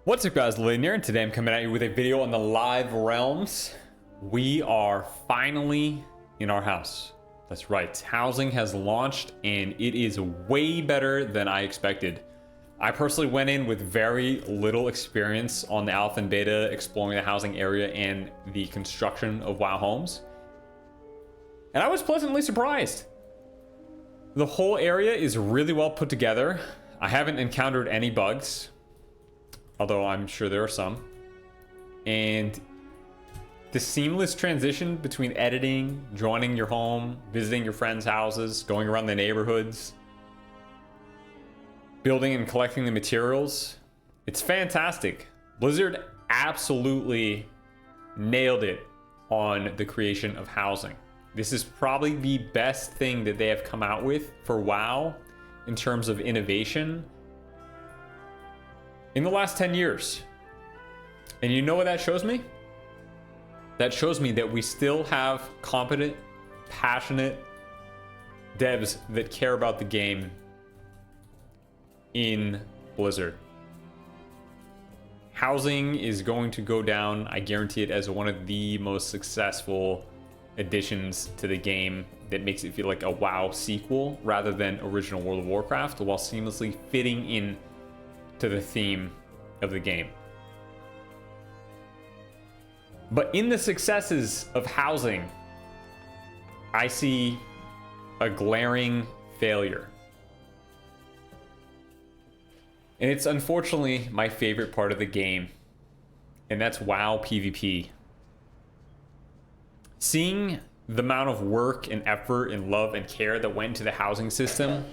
What's up guys, Lvladen here, and today I'm coming at you with a video on the live realms. We are finally in our house. That's right, housing has launched and it is way better than I expected. I personally went in with very little experience on the alpha and beta exploring the housing area and the construction of WoW homes. And I was pleasantly surprised. The whole area is really well put together. I haven't encountered any bugs, although I'm sure there are some. And the seamless transition between editing, joining your home, visiting your friends' houses, going around the neighborhoods, building and collecting the materials, it's fantastic. Blizzard absolutely nailed it on the creation of housing. This is probably the best thing that they have come out with for WoW in terms of innovation in the last 10 years. And you know what that shows me? That shows me that we still have competent, passionate devs that care about the game in Blizzard. Housing is going to go down, I guarantee it, as one of the most successful additions to the game that makes it feel like a WoW sequel rather than original World of Warcraft, while seamlessly fitting in to the theme of the game. But in the successes of housing, I see a glaring failure. And it's unfortunately my favorite part of the game, and that's WoW PvP. Seeing the amount of work and effort and love and care that went into the housing system,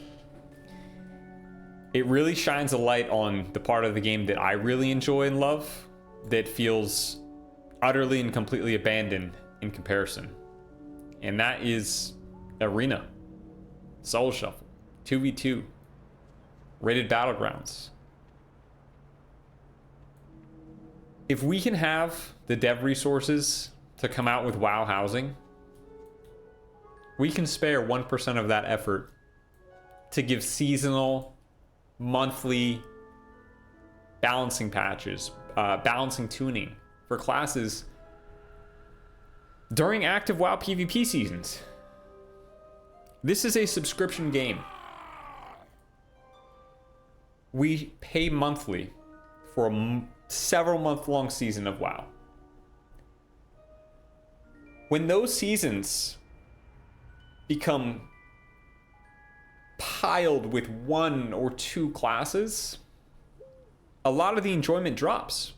it really shines a light on the part of the game that I really enjoy and love, that feels utterly and completely abandoned in comparison. And that is Arena, Soul Shuffle, 2v2, rated battlegrounds. If we can have the dev resources to come out with WoW housing, we can spare 1% of that effort to give seasonal, monthly balancing patches, balancing tuning for classes during active WoW PvP seasons. This is a subscription game. We pay monthly for a several month-long season of WoW. When those seasons become piled with one or two classes, a lot of the enjoyment drops.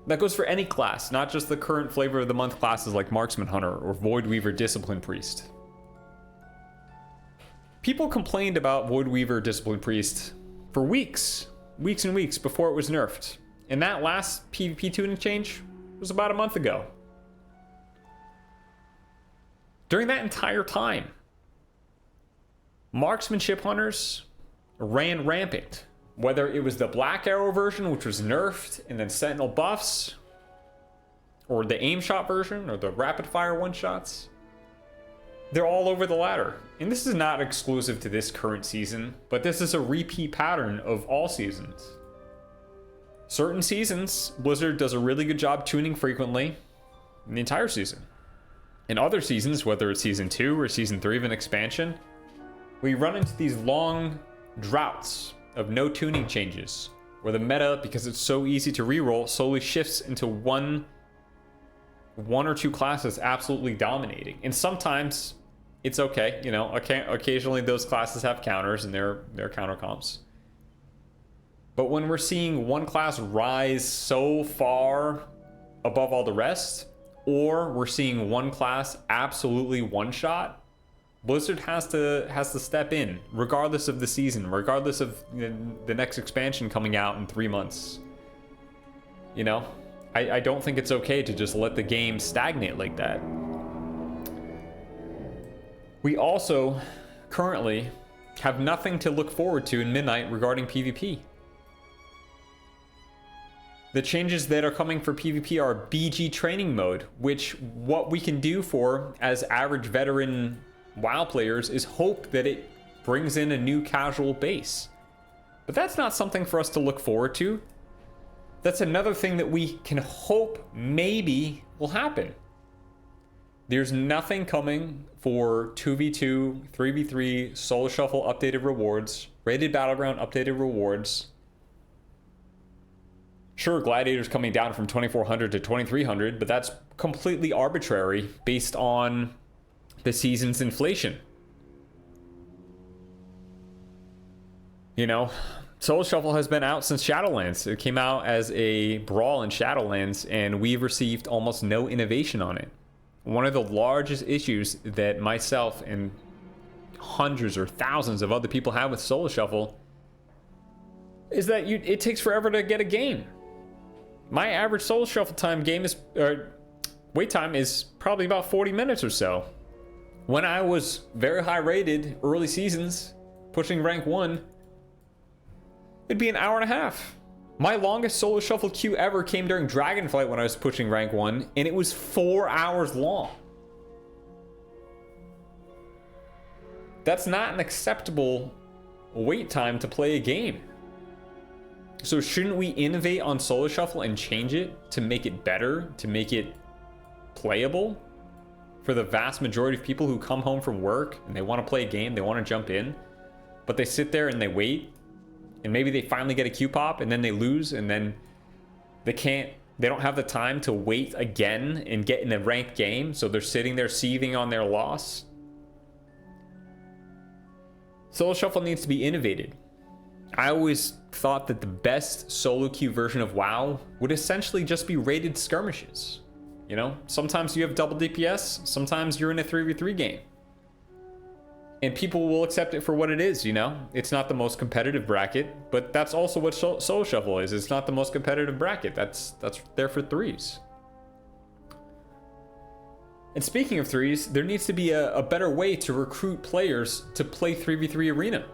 That goes for any class, not just the current flavor of the month classes like Marksman Hunter or Void Weaver Discipline Priest. People complained about Void Weaver Discipline Priest for weeks and weeks before it was nerfed. And that last PvP tuning change was about a month ago. During that entire time, marksmanship hunters ran rampant. Whether it was the Black Arrow version, which was nerfed, and then Sentinel buffs, or the aim shot version, or the rapid fire one-shots, they're all over the ladder. And this is not exclusive to this current season, but this is a repeat pattern of all seasons. Certain seasons, Blizzard does a really good job tuning frequently in the entire season. In other seasons, whether it's season 2 or season 3 of an expansion, we run into these long droughts of no tuning changes, where the meta, because it's so easy to reroll, slowly shifts into one or two classes absolutely dominating. And sometimes it's okay, you know, occasionally those classes have counters and they're counter comps. But when we're seeing one class rise so far above all the rest, or we're seeing one class absolutely one-shot, Blizzard has to step in, regardless of the season, regardless of the next expansion coming out in 3 months. You know, I don't think it's okay to just let the game stagnate like that. We also currently have nothing to look forward to in Midnight regarding PvP. The changes that are coming for PvP are BG training mode, which what we can do for as average veteran WoW players is hope that it brings in a new casual base. But that's not something for us to look forward to. That's another thing that we can hope maybe will happen. There's nothing coming for 2v2, 3v3, solo shuffle updated rewards, rated battleground updated rewards. Sure, Gladiator's coming down from 2400 to 2300, but that's completely arbitrary based on the season's inflation. You know, Solo Shuffle has been out since Shadowlands. It came out as a brawl in Shadowlands, and we've received almost no innovation on it. One of the largest issues that myself and hundreds or thousands of other people have with Solo Shuffle is that it takes forever to get a game. My average Solo Shuffle time wait time is probably about 40 minutes or so. When I was very high rated early seasons, pushing rank 1, it'd be an hour and a half. My longest Solo Shuffle queue ever came during Dragonflight when I was pushing rank 1, and it was 4 hours long. That's not an acceptable wait time to play a game. So shouldn't we innovate on Solo Shuffle and change it to make it better, to make it playable for the vast majority of people who come home from work and they want to play a game, they want to jump in, but they sit there and they wait, and maybe they finally get a queue pop and then they lose, and then they don't have the time to wait again and get in a ranked game, so they're sitting there seething on their loss. Solo Shuffle needs to be innovated. I always thought that the best solo queue version of WoW would essentially just be rated skirmishes. You know, sometimes you have double DPS, sometimes you're in a 3v3 game. And people will accept it for what it is, you know? It's not the most competitive bracket, but that's also what Solo Shuffle is. It's not the most competitive bracket. That's there for threes. And speaking of threes, there needs to be a better way to recruit players to play 3v3 Arena.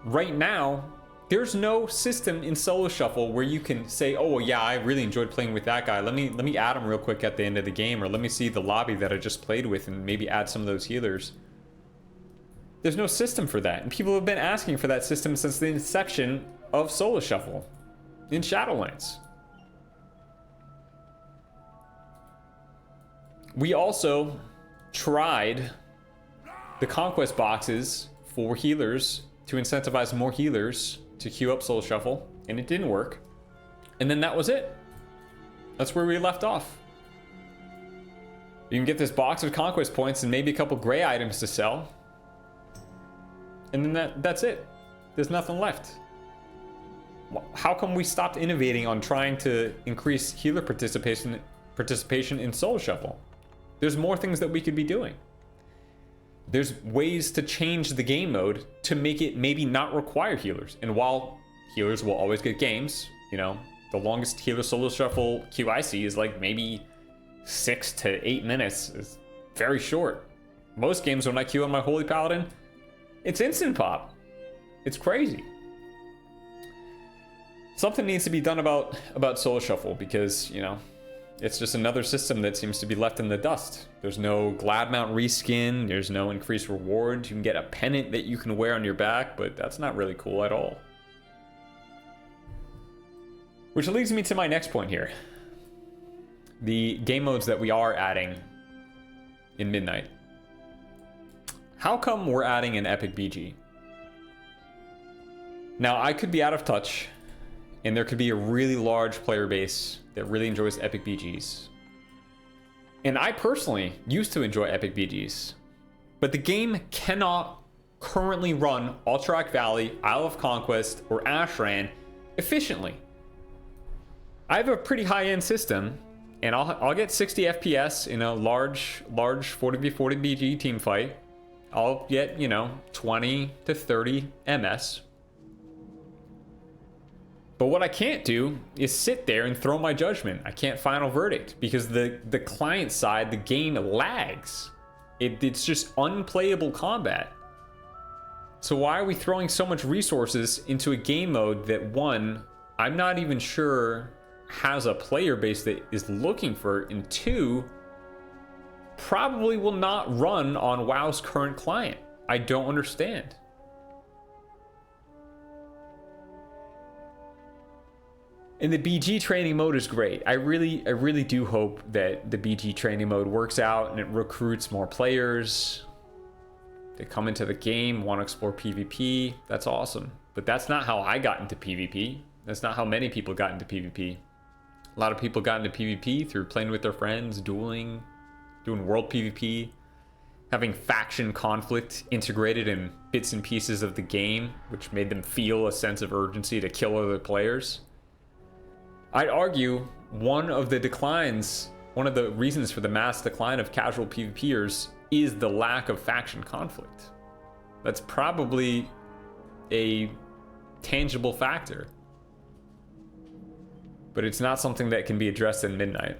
Right now, there's no system in Solo Shuffle where you can say, oh well, yeah, I really enjoyed playing with that guy. Let me add him real quick at the end of the game, or let me see the lobby that I just played with and maybe add some of those healers. There's no system for that, and people have been asking for that system since the inception of Solo Shuffle in Shadowlands. We also tried the conquest boxes for healers to incentivize more healers to queue up Solo Shuffle, and it didn't work. And then that was it. That's where we left off. You can get this box of conquest points and maybe a couple gray items to sell, and then that's it. There's nothing left. How come we stopped innovating on trying to increase healer participation in Solo Shuffle? There's more things that we could be doing. There's ways to change the game mode to make it maybe not require healers. And while healers will always get games, you know, the longest healer Solo Shuffle queue I see is like maybe 6 to 8 minutes. It's very short. Most games when I queue on my Holy Paladin, it's instant pop. It's crazy. Something needs to be done about Solo Shuffle, because, you know, it's just another system that seems to be left in the dust. There's no Glad Mount reskin, there's no increased rewards. You can get a pennant that you can wear on your back, but that's not really cool at all. Which leads me to my next point here. The game modes that we are adding in Midnight. How come we're adding an Epic BG? Now, I could be out of touch, and there could be a really large player base that really enjoys Epic BGs. And I personally used to enjoy Epic BGs, but the game cannot currently run Alterac Valley, Isle of Conquest, or Ashran efficiently. I have a pretty high-end system, and I'll get 60 FPS in a large 40v40 BG team fight. I'll get, you know, 20 to 30 MS. But what I can't do is sit there and throw my judgment. I can't final verdict because the client side, the game lags. It's just unplayable combat. So why are we throwing so much resources into a game mode that, one, I'm not even sure has a player base that is looking for, and two, probably will not run on WoW's current client? I don't understand. And the BG training mode is great. I really do hope that the BG training mode works out and it recruits more players. They come into the game, want to explore PvP. That's awesome. But that's not how I got into PvP. That's not how many people got into PvP. A lot of people got into PvP through playing with their friends, dueling, doing world PvP, having faction conflict integrated in bits and pieces of the game, which made them feel a sense of urgency to kill other players. I'd argue one of the reasons for the mass decline of casual PvPers is the lack of faction conflict. That's probably a tangible factor. But it's not something that can be addressed in Midnight.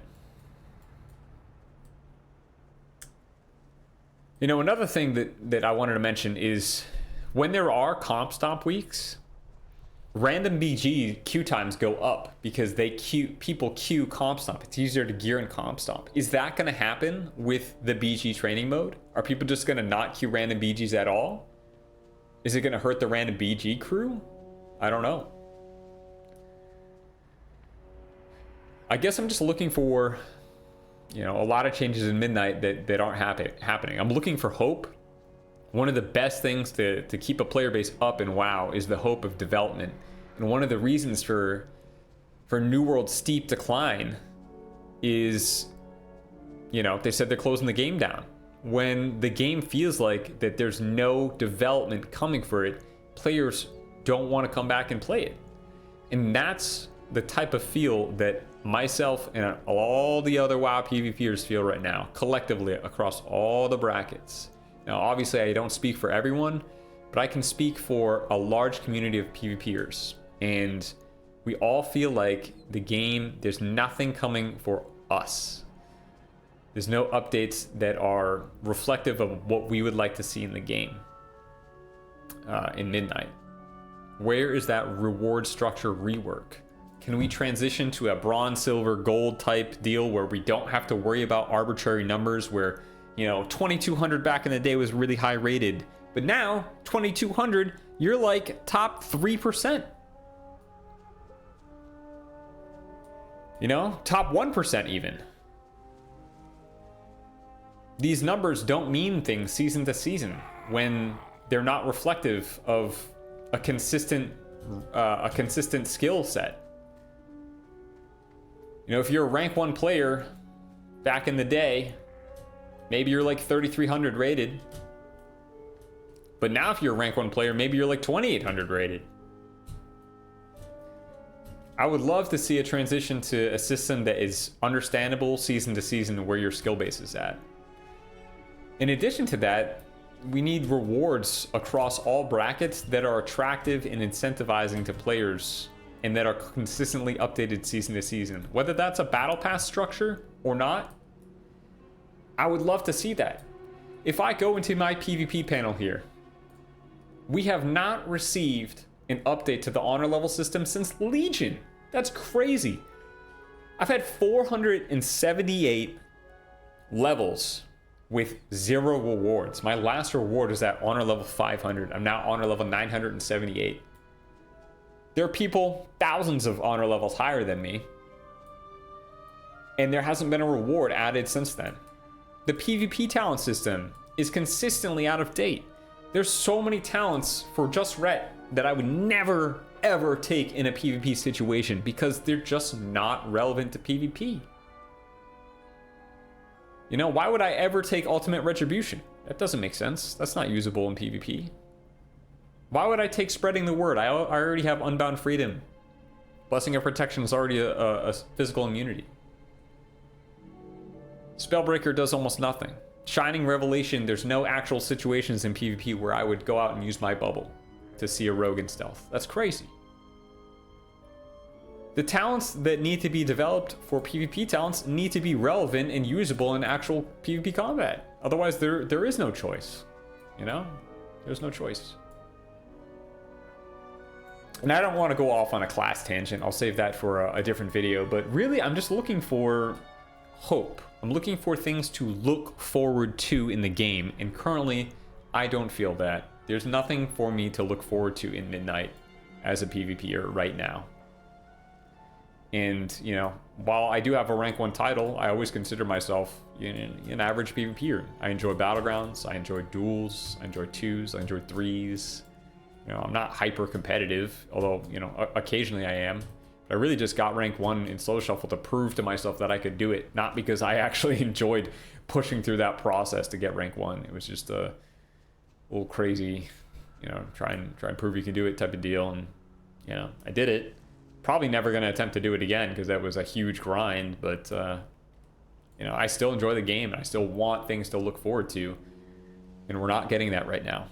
You know, another thing that I wanted to mention is when there are comp stomp weeks, random BG queue times go up because people queue comp stomp. It's easier to gear in comp stomp. Is that going to happen with the BG training mode? Are people just going to not queue random BGs at all? Is it going to hurt the random BG crew? I don't know. I guess I'm just looking for, you know, a lot of changes in Midnight that aren't happening. I'm looking for hope. One of the best things to keep a player base up in WoW is the hope of development. And one of the reasons for New World's steep decline is, you know, they said they're closing the game down. When the game feels like that there's no development coming for it, players don't want to come back and play it. And that's the type of feel that myself and all the other WoW PvPers feel right now, collectively across all the brackets. Now, obviously, I don't speak for everyone, but I can speak for a large community of PvPers. And we all feel like the game, there's nothing coming for us. There's no updates that are reflective of what we would like to see in the game in Midnight. Where is that reward structure rework? Can we transition to a bronze, silver, gold type deal where we don't have to worry about arbitrary numbers where, you know, 2200 back in the day was really high rated, but now 2200, you're like top 3%. You know, top 1% even. These numbers don't mean things season to season when they're not reflective of a consistent skill set. You know, if you're a rank 1 player back in the day, maybe you're like 3,300 rated. But now if you're a rank 1 player, maybe you're like 2,800 rated. I would love to see a transition to a system that is understandable season to season where your skill base is at. In addition to that, we need rewards across all brackets that are attractive and incentivizing to players and that are consistently updated season to season. Whether that's a battle pass structure or not, I would love to see that. If I go into my PvP panel here, we have not received an update to the honor level system since Legion. That's crazy. I've had 478 levels with 0 rewards. My last reward was at honor level 500. I'm now honor level 978. There are people thousands of honor levels higher than me, and there hasn't been a reward added since then. The PvP talent system is consistently out of date. There's so many talents for just ret that I would never ever take in a PvP situation because they're just not relevant to PvP. You know, why would I ever take ultimate retribution? That doesn't make sense. That's not usable in PvP. Why would I take spreading the word? I already have unbound freedom. Blessing of protection is already a physical immunity. Spellbreaker does almost nothing. Shining Revelation, there's no actual situations in PvP where I would go out and use my bubble to see a rogue in stealth. That's crazy. The talents that need to be developed for PvP talents need to be relevant and usable in actual PvP combat. Otherwise, there is no choice. You know? There's no choice. And I don't want to go off on a class tangent. I'll save that for a different video. But really, I'm just looking for hope. I'm looking for things to look forward to in the game. And currently, I don't feel that. There's nothing for me to look forward to in Midnight as a PvPer right now. And, you know, while I do have a rank 1 title, I always consider myself an average PvPer. I enjoy battlegrounds, I enjoy duels, I enjoy 2s, I enjoy 3s. You know, I'm not hyper competitive, although, you know, occasionally I am. But I really just got rank 1 in Slow Shuffle to prove to myself that I could do it, not because I actually enjoyed pushing through that process to get rank 1. It was just a little crazy, you know, try and prove you can do it type of deal. And, you know, I did it. Probably never going to attempt to do it again because that was a huge grind, but you know, I still enjoy the game and I still want things to look forward to, and we're not getting that right now.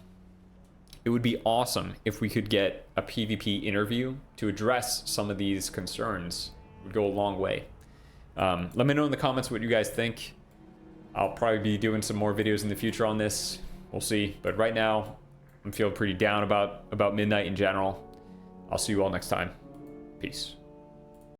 It would be awesome if we could get a PvP interview to address some of these concerns. It would go a long way. Let me know in the comments what you guys think. I'll probably be doing some more videos in the future on this. We'll see, but right now I'm feeling pretty down about Midnight in general. I'll see you all next time. Peace.